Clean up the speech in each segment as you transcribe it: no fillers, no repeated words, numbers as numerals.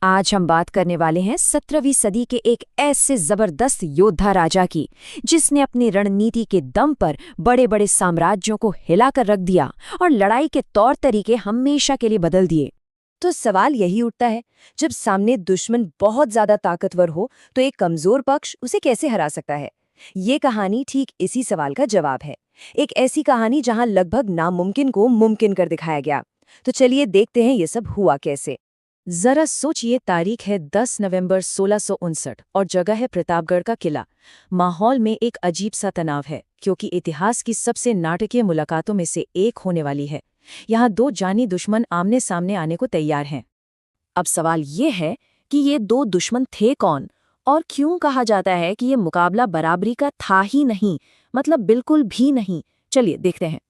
आज हम बात करने वाले हैं 17वीं सदी के एक ऐसे जबरदस्त योद्धा राजा की जिसने अपनी रणनीति के दम पर बड़े बड़े साम्राज्यों को हिलाकर रख दिया और लड़ाई के तौर तरीके हमेशा के लिए बदल दिए। तो सवाल यही उठता है, जब सामने दुश्मन बहुत ज्यादा ताकतवर हो तो एक कमजोर पक्ष उसे कैसे हरा सकता है। ये कहानी ठीक इसी सवाल का जवाब है। एक ऐसी कहानी जहां लगभग नामुमकिन को मुमकिन कर दिखाया गया। तो चलिए देखते हैं ये सब हुआ कैसे। जरा सोचिए, तारीख है 10 नवंबर 1659 और जगह है प्रतापगढ़ का किला। माहौल में एक अजीब सा तनाव है क्योंकि इतिहास की सबसे नाटकीय मुलाकातों में से एक होने वाली है। यहाँ दो जानी दुश्मन आमने सामने आने को तैयार हैं। अब सवाल ये है कि ये दो दुश्मन थे कौन और क्यों कहा जाता है कि ये मुकाबला बराबरी का था ही नहीं, मतलब बिल्कुल भी नहीं। चलिए देखते हैं।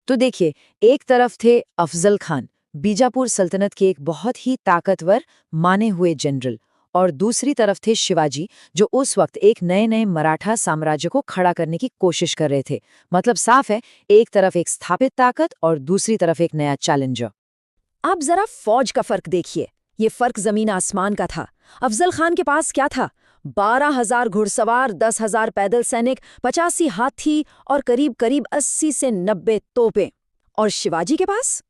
तो देखिए, एक तरफ थे अफजल खान, बीजापुर सल्तनत के एक बहुत ही ताकतवर माने हुए जनरल, और दूसरी तरफ थे शिवाजी, जो उस वक्त एक नए नए मराठा साम्राज्य को खड़ा करने की कोशिश कर रहे थे। मतलब साफ है, एक तरफ एक स्थापित ताकत और दूसरी तरफ एक नया चैलेंजर। आप जरा फौज का फर्क देखिए, ये फर्क जमीन आसमान का था। अफजल खान के पास क्या था? 12,000 घुड़सवार, 10,000 पैदल सैनिक, 85 हाथी और करीब करीब 80 से 90 तोपें। और शिवाजी के पास?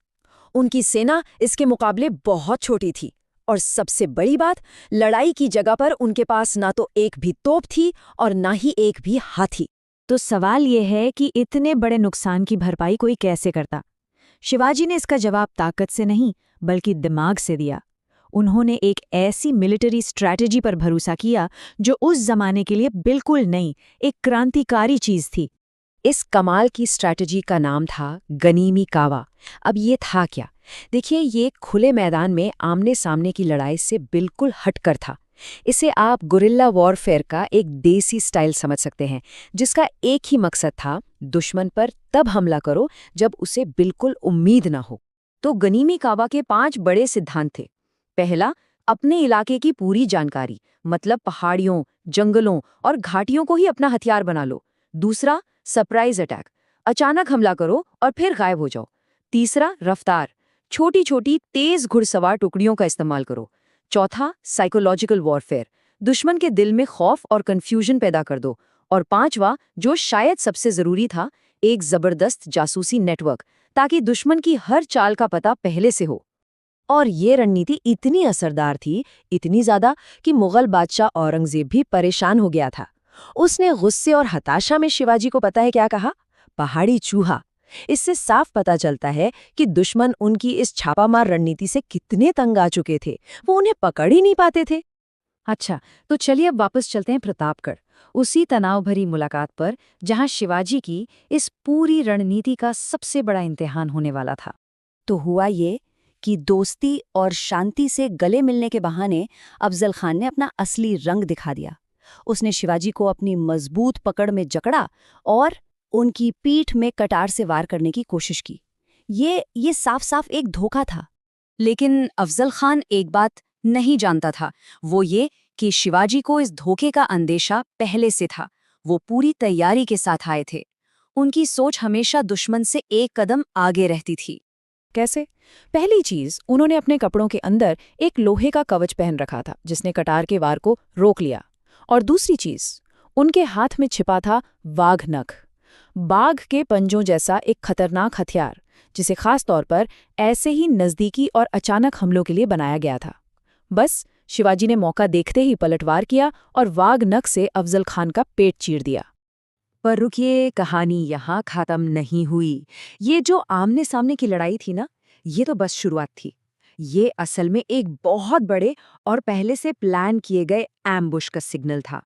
उनकी सेना इसके मुकाबले बहुत छोटी थी। और सबसे बड़ी बात, लड़ाई की जगह पर उनके पास ना तो एक भी तोप थी और ना ही एक भी हाथी। तो सवाल ये है कि इतने बड़े नुकसान की भरपाई कोई कैसे करता। शिवाजी ने इसका जवाब ताकत से नहीं बल्कि दिमाग से दिया। उन्होंने एक ऐसी मिलिट्री स्ट्रैटेजी पर भरोसा किया जो उस जमाने के लिए बिल्कुल नई, एक क्रांतिकारी चीज थी। इस कमाल की स्ट्रैटेजी का नाम था गनीमी कावा। अब ये था क्या? देखिए, ये खुले मैदान में आमने सामने की लड़ाई से बिल्कुल हटकर था। इसे आप गुरिल्ला वॉरफेयर का एक देसी स्टाइल समझ सकते हैं, जिसका एक ही मकसद था, दुश्मन पर तब हमला करो जब उसे बिल्कुल उम्मीद ना हो। तो गनीमी कावा के 5 बड़े सिद्धांत थे। पहला, अपने इलाके की पूरी जानकारी, मतलब पहाड़ियों, जंगलों और घाटियों को ही अपना हथियार बना लो। दूसरा, सरप्राइज अटैक, अचानक हमला करो और फिर गायब हो जाओ। तीसरा, रफ्तार, छोटी छोटी तेज घुड़सवार टुकड़ियों का इस्तेमाल करो। चौथा, साइकोलॉजिकल वॉरफेयर, दुश्मन के दिल में खौफ और कंफ्यूजन पैदा कर दो। और पांचवा, जो शायद सबसे जरूरी था, एक जबरदस्त जासूसी नेटवर्क, ताकि दुश्मन की हर चाल का पता पहले से हो। और ये रणनीति इतनी असरदार थी, इतनी ज्यादा कि मुगल बादशाह औरंगजेब भी परेशान हो गया था। उसने गुस्से और हताशा में शिवाजी को पता है क्या कहा? पहाड़ी चूहा। इससे साफ पता चलता है कि दुश्मन उनकी इस छापामार रणनीति से कितने तंग आ चुके थे, वो उन्हें पकड़ ही नहीं पाते थे। अच्छा, तो चलिए अब वापस चलते हैं प्रतापगढ़, उसी तनाव भरी मुलाकात पर जहां शिवाजी की इस पूरी रणनीति का सबसे बड़ा इम्तिहान होने वाला था। तो हुआ ये कि दोस्ती और शांति से गले मिलने के बहाने अफजल खान ने अपना असली रंग दिखा दिया। उसने शिवाजी को अपनी मजबूत पकड़ में जकड़ा और उनकी पीठ में कटार से वार करने की कोशिश की। ये साफ साफ एक धोखा था। लेकिन अफजल खान एक बात नहीं जानता था, वो ये कि शिवाजी को इस धोखे का अंदेशा पहले से था। वो पूरी तैयारी के साथ आए थे। उनकी सोच हमेशा दुश्मन से एक कदम आगे रहती थी। कैसे? पहली चीज, उन्होंने अपने कपड़ों के अंदर एक लोहे का कवच पहन रखा था जिसने कटार के वार को रोक लिया। और दूसरी चीज, उनके हाथ में छिपा था वाघ नख, बाघ के पंजों जैसा एक खतरनाक हथियार, जिसे खास तौर पर ऐसे ही नजदीकी और अचानक हमलों के लिए बनाया गया था। बस शिवाजी ने मौका देखते ही पलटवार किया और वाघ नख से अफजल खान का पेट चीर दिया। पर रुकिए, कहानी यहाँ खत्म नहीं हुई। ये जो आमने सामने की लड़ाई थी ना, ये तो बस शुरुआत थी। ये असल में एक बहुत बड़े और पहले से प्लान किए गए एम्बुश का सिग्नल था।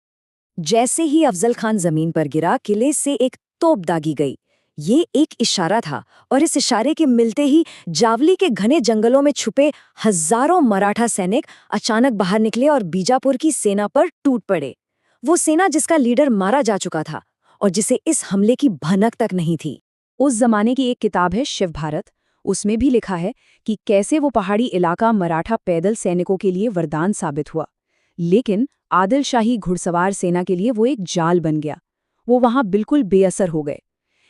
जैसे ही अफजल खान जमीन पर गिरा, किले से एक तोप दागी गई। ये एक इशारा था, और इस इशारे के मिलते ही जावली के घने जंगलों में छुपे हजारों मराठा सैनिक अचानक बाहर निकले और बीजापुर की सेना पर टूट पड़े। वो सेना जिसका लीडर मारा जा चुका था और जिसे इस हमले की भनक तक नहीं थी। उस जमाने की एक किताब है शिव भारत, उसमें भी लिखा है कि कैसे वो पहाड़ी इलाका मराठा पैदल सैनिकों के लिए वरदान साबित हुआ, लेकिन आदिल शाही घुड़सवार सेना के लिए वो एक जाल बन गया। वो वहां बिल्कुल बेअसर हो गए।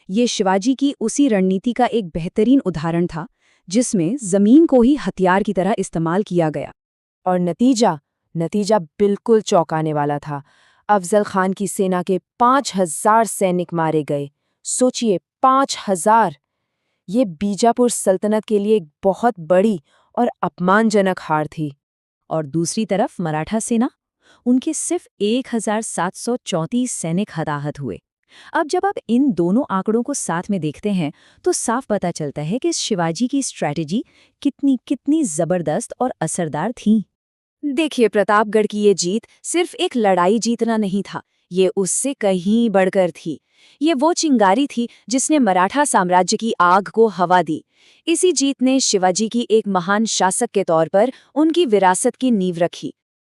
ये शिवाजी की उसी रणनीति का एक बेहतरीन उदाहरण था, जिसमें जमीन को ही हथियार की तरह इस्तेमाल किया गया। और नतीजा बिल्कुल चौंकाने वाला था। अफजल खान की सेना के 5,000 सैनिक मारे गए। सोचिए, 5,000! ये बीजापुर सल्तनत के लिए एक बहुत बड़ी और अपमानजनक हार थी। और दूसरी तरफ मराठा सेना, उनके सिर्फ 1,734 सैनिक हताहत हुए। अब जब आप इन दोनों आंकड़ों को साथ में देखते हैं तो साफ पता चलता है कि शिवाजी की स्ट्रैटेजी कितनी कितनी जबरदस्त और असरदार थी। देखिए, प्रतापगढ़ की ये जीत सिर्फ एक लड़ाई जीतना नहीं था, ये उससे कहीं बढ़कर थी। ये वो चिंगारी थी जिसने मराठा साम्राज्य की आग को हवा दी। इसी जीत ने शिवाजी की एक महान शासक के तौर पर उनकी विरासत की नींव रखी।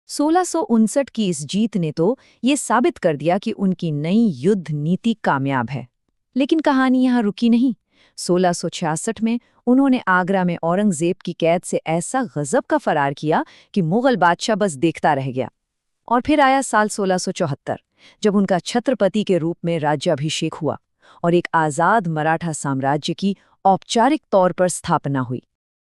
1659 की इस जीत ने तो ये साबित कर दिया कि उनकी नई युद्ध नीति कामयाब है। लेकिन कहानी यहाँ रुकी नहीं। 1666 में उन्होंने आगरा में औरंगजेब की कैद से ऐसा गजब का फरार किया कि मुगल बादशाह बस देखता रह गया। और फिर आया साल 1674, जब उनका छत्रपति के रूप में राज्याभिषेक हुआ और एक आज़ाद मराठा साम्राज्य की औपचारिक तौर पर स्थापना हुई।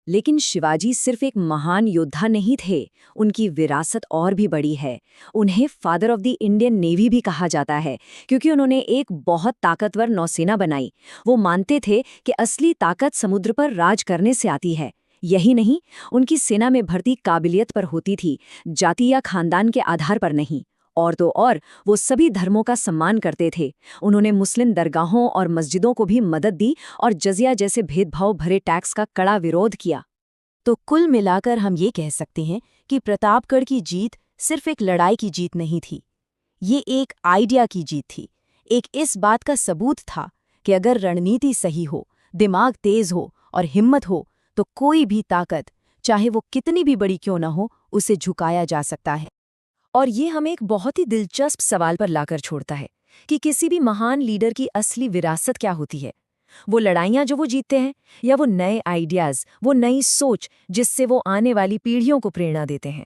लेकिन शिवाजी सिर्फ एक महान योद्धा नहीं थे, उनकी विरासत और भी बड़ी है। उन्हें father of the Indian navy भी कहा जाता है, क्योंकि उन्होंने एक बहुत ताकतवर नौसेना बनाई। वो मानते थे कि असली ताकत समुद्र पर राज करने से आती है। यही नहीं, उनकी सेना में भर्ती काबिलियत पर होती थी, जाति या खानदान के आधार पर नहीं। और तो और, वो सभी धर्मों का सम्मान करते थे। उन्होंने मुस्लिम दरगाहों और मस्जिदों को भी मदद दी और जजिया जैसे भेदभाव भरे टैक्स का कड़ा विरोध किया। तो कुल मिलाकर हम ये कह सकते हैं कि प्रतापगढ़ की जीत सिर्फ एक लड़ाई की जीत नहीं थी, ये एक आइडिया की जीत थी। एक इस बात का सबूत था कि अगर रणनीति सही हो, दिमाग तेज हो और हिम्मत हो, तो कोई भी ताकत, चाहे वो कितनी भी बड़ी क्यों न हो, उसे झुकाया जा सकता है। और ये हमें एक बहुत ही दिलचस्प सवाल पर लाकर छोड़ता है कि किसी भी महान लीडर की असली विरासत क्या होती है। वो लड़ाइयाँ जो वो जीतते हैं, या वो नए आइडियाज़, वो नई सोच जिससे वो आने वाली पीढ़ियों को प्रेरणा देते हैं।